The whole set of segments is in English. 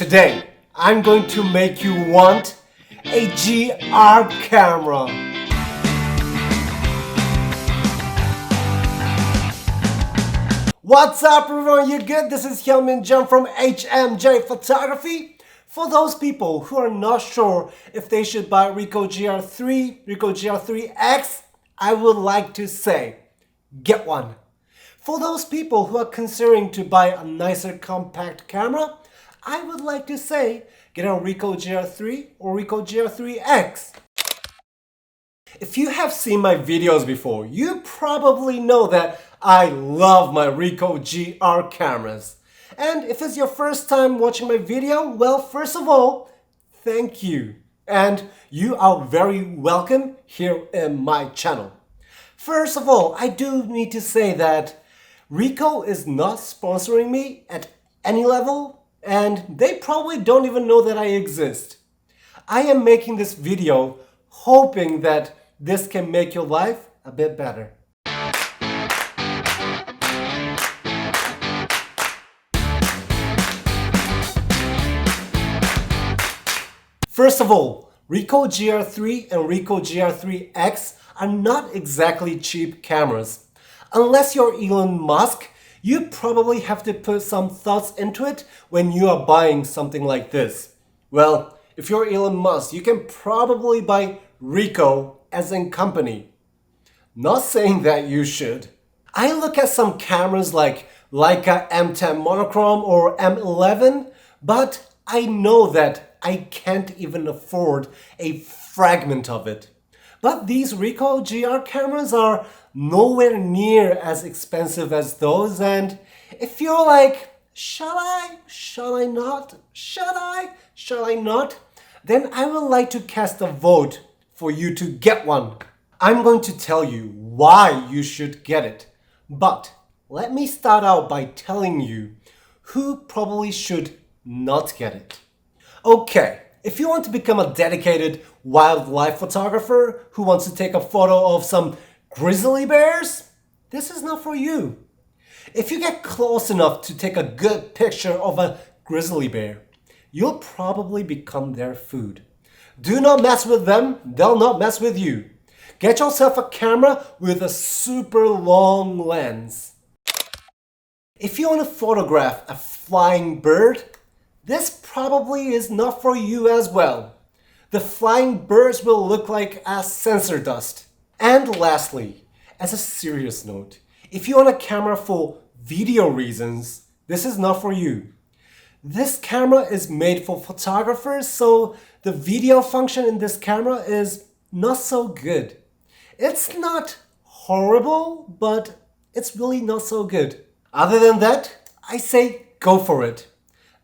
Today, I'm going to make you want a GR camera. What's up everyone, you good? This is Hyunmin from HMJ Photography. For those people who are not sure if they should buy Ricoh GR3, Ricoh GR3X, I would like to say, get one. For those people who are considering to buy a nicer compact camera, I would like to say, get a Ricoh GR3 or Ricoh GR3X. If you have seen my videos before, you probably know that I love my Ricoh GR cameras. And if it's your first time watching my video, well, first of all, thank you. And you are very welcome here in my channel. First of all, I do need to say that Ricoh is not sponsoring me at any level, and they probably don't even know that I exist. I am making this video hoping that this can make your life a bit better. First of all, Ricoh GR3 and Ricoh GR3X are not exactly cheap cameras. Unless you're Elon Musk, you probably have to put some thoughts into it when you are buying something like this. Well, if you're Elon Musk, you can probably buy Ricoh as in company. Not saying that you should. I look at some cameras like Leica M10 monochrome or M11, but I know that I can't even afford a fragment of it. But these Ricoh GR cameras are nowhere near as expensive as those, and if you're like, shall I not, then I would like to cast a vote for you to get one. I'm going to tell you why you should get it, but let me start out by telling you who probably should not get it. Okay. If you want to become a dedicated wildlife photographer who wants to take a photo of some grizzly bears, this is not for you. If you get close enough to take a good picture of a grizzly bear, you'll probably become their food. Do not mess with them, they'll not mess with you. Get yourself a camera with a super long lens. If you want to photograph a flying bird, this probably is not for you as well. The flying birds will look like sensor dust. And lastly, as a serious note, if you want a camera for video reasons, this is not for you. This camera is made for photographers, so the video function in this camera is not so good. It's not horrible, but it's really not so good. Other than that, I say go for it.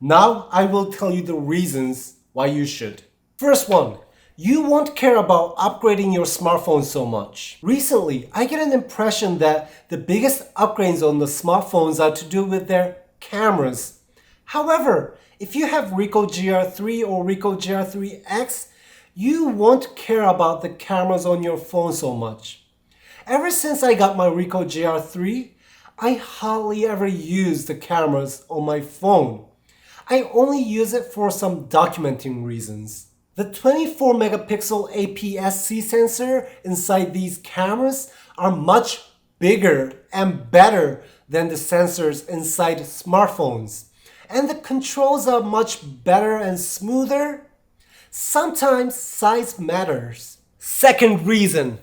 Now I will tell you the reasons why you should. First one, you won't care about upgrading your smartphone so much. Recently, I get an impression that the biggest upgrades on the smartphones are to do with their cameras. However, if you have Ricoh GR3 or Ricoh GR3X, you won't care about the cameras on your phone so much. Ever since I got my Ricoh GR3, I hardly ever use the cameras on my phone. I only use it for some documenting reasons. The 24 megapixel APS-C sensor inside these cameras are much bigger and better than the sensors inside smartphones. And the controls are much better and smoother. Sometimes size matters. Second reason,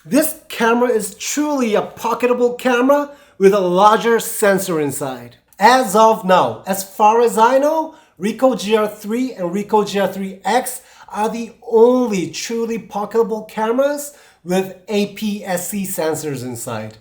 this camera is truly a pocketable camera with a larger sensor inside. As of now, as far as I know, Ricoh GR3 and Ricoh GR3X are the only truly pocketable cameras with APS-C sensors inside.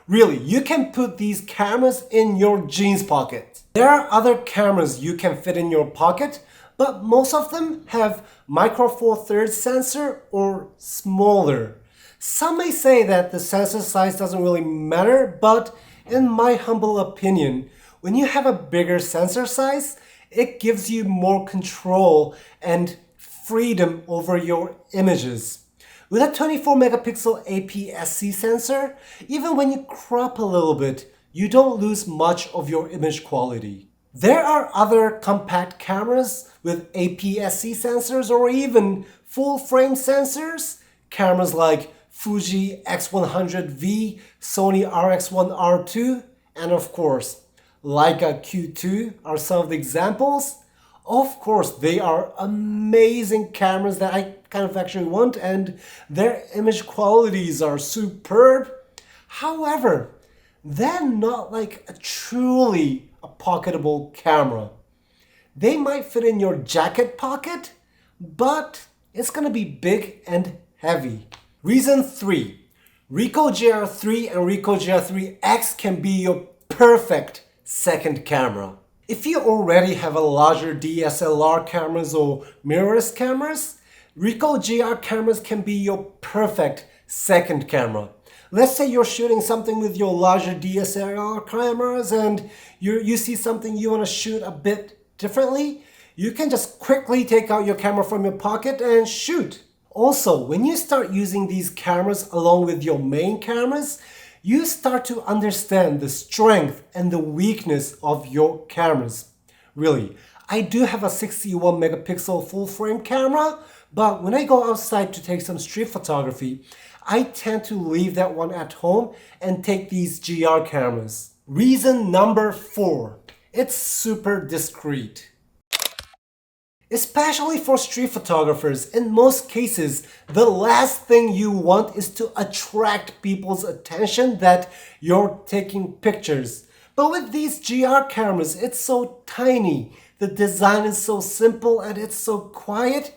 Really, you can put these cameras in your jeans pocket. There are other cameras you can fit in your pocket, but most of them have micro four thirds sensor or smaller. Some may say that the sensor size doesn't really matter, but in my humble opinion, when you have a bigger sensor size, it gives you more control and freedom over your images. With a 24 megapixel APS-C sensor, even when you crop a little bit, you don't lose much of your image quality. There are other compact cameras with APS-C sensors or even full-frame sensors. Cameras like Fuji X100V, Sony RX1R2, and of course, Leica Q2 are some of the examples. Of course, they are amazing cameras that I kind of actually want, and their image qualities are superb. However, they're not like a truly a pocketable camera. They might fit in your jacket pocket, but it's gonna be big and heavy. Reason 3. Ricoh GR3 and Ricoh GR3X can be your perfect second camera. If you already have a larger DSLR cameras or mirrorless cameras, Ricoh GR cameras can be your perfect second camera. Let's say you're shooting something with your larger DSLR cameras and you see something you want to shoot a bit differently, you can just quickly take out your camera from your pocket and shoot. Also, when you start using these cameras along with your main cameras, you start to understand the strength and the weakness of your cameras. Really, I do have a 61 megapixel full frame camera, but when I go outside to take some street photography, I tend to leave that one at home and take these GR cameras. Reason number 4, it's super discreet. Especially for street photographers, in most cases, the last thing you want is to attract people's attention that you're taking pictures. But with these GR cameras, it's so tiny, the design is so simple and it's so quiet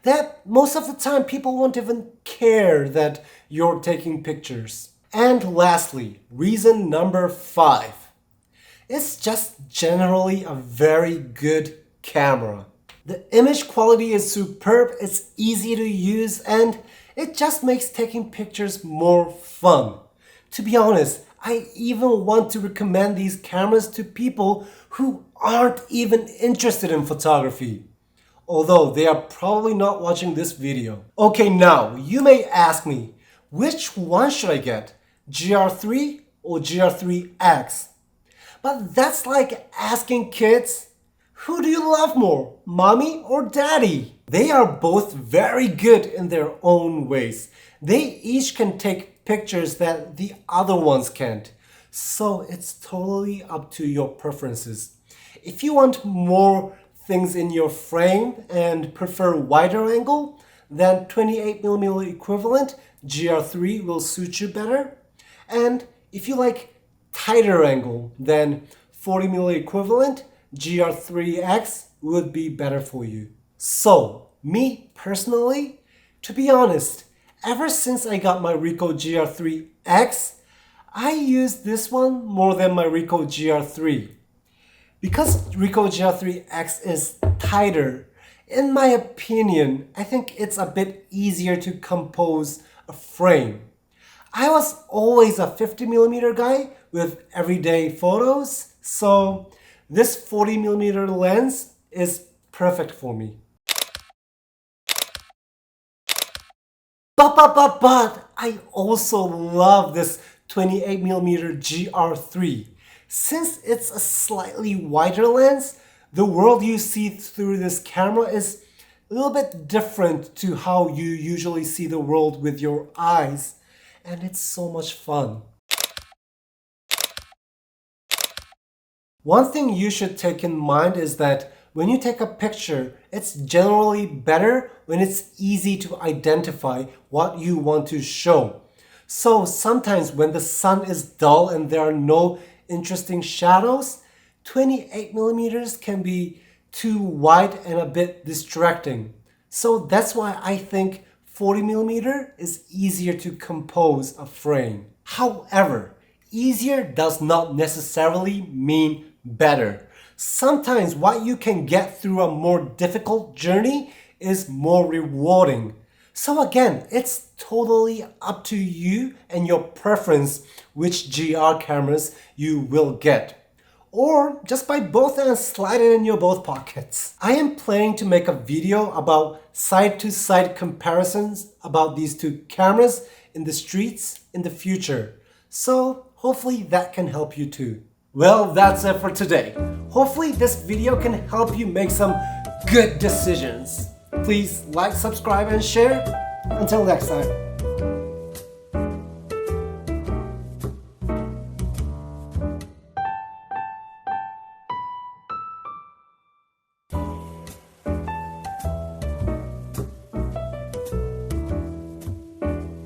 that most of the time people won't even care that you're taking pictures. And lastly, reason number 5. It's just generally a very good camera. The image quality is superb, it's easy to use, and it just makes taking pictures more fun. To be honest, I even want to recommend these cameras to people who aren't even interested in photography. Although they are probably not watching this video. Okay, now you may ask me, which one should I get? GR3 or GR3X? But that's like asking kids, who do you love more, mommy or daddy? They are both very good in their own ways. They each can take pictures that the other ones can't. So it's totally up to your preferences. If you want more things in your frame and prefer wider angle, then 28mm equivalent GR3 will suit you better. And if you like tighter angle, then 40mm equivalent GR3X would be better for you. So, me personally, to be honest, ever since I got my Ricoh GR3X, I use this one more than my Ricoh GR3. Because Ricoh GR3X is tighter, in my opinion, I think it's a bit easier to compose a frame. I was always a 50mm guy with everyday photos, so this 40mm lens is perfect for me. But I also love this 28mm GR3. Since it's a slightly wider lens, the world you see through this camera is a little bit different to how you usually see the world with your eyes, and it's so much fun. One thing you should take in mind is that when you take a picture, it's generally better when it's easy to identify what you want to show. So sometimes when the sun is dull and there are no interesting shadows, 28mm can be too wide and a bit distracting. So that's why I think 40mm is easier to compose a frame. However, easier does not necessarily mean better. Sometimes what you can get through a more difficult journey is more rewarding. So again, it's totally up to you and your preference which GR cameras you will get. Or just buy both and slide it in your both pockets. I am planning to make a video about side-to-side comparisons about these two cameras in the streets in the future. So hopefully that can help you too. Well, that's it for today. Hopefully this video can help you make some good decisions. Please like, subscribe, and share. Until next time.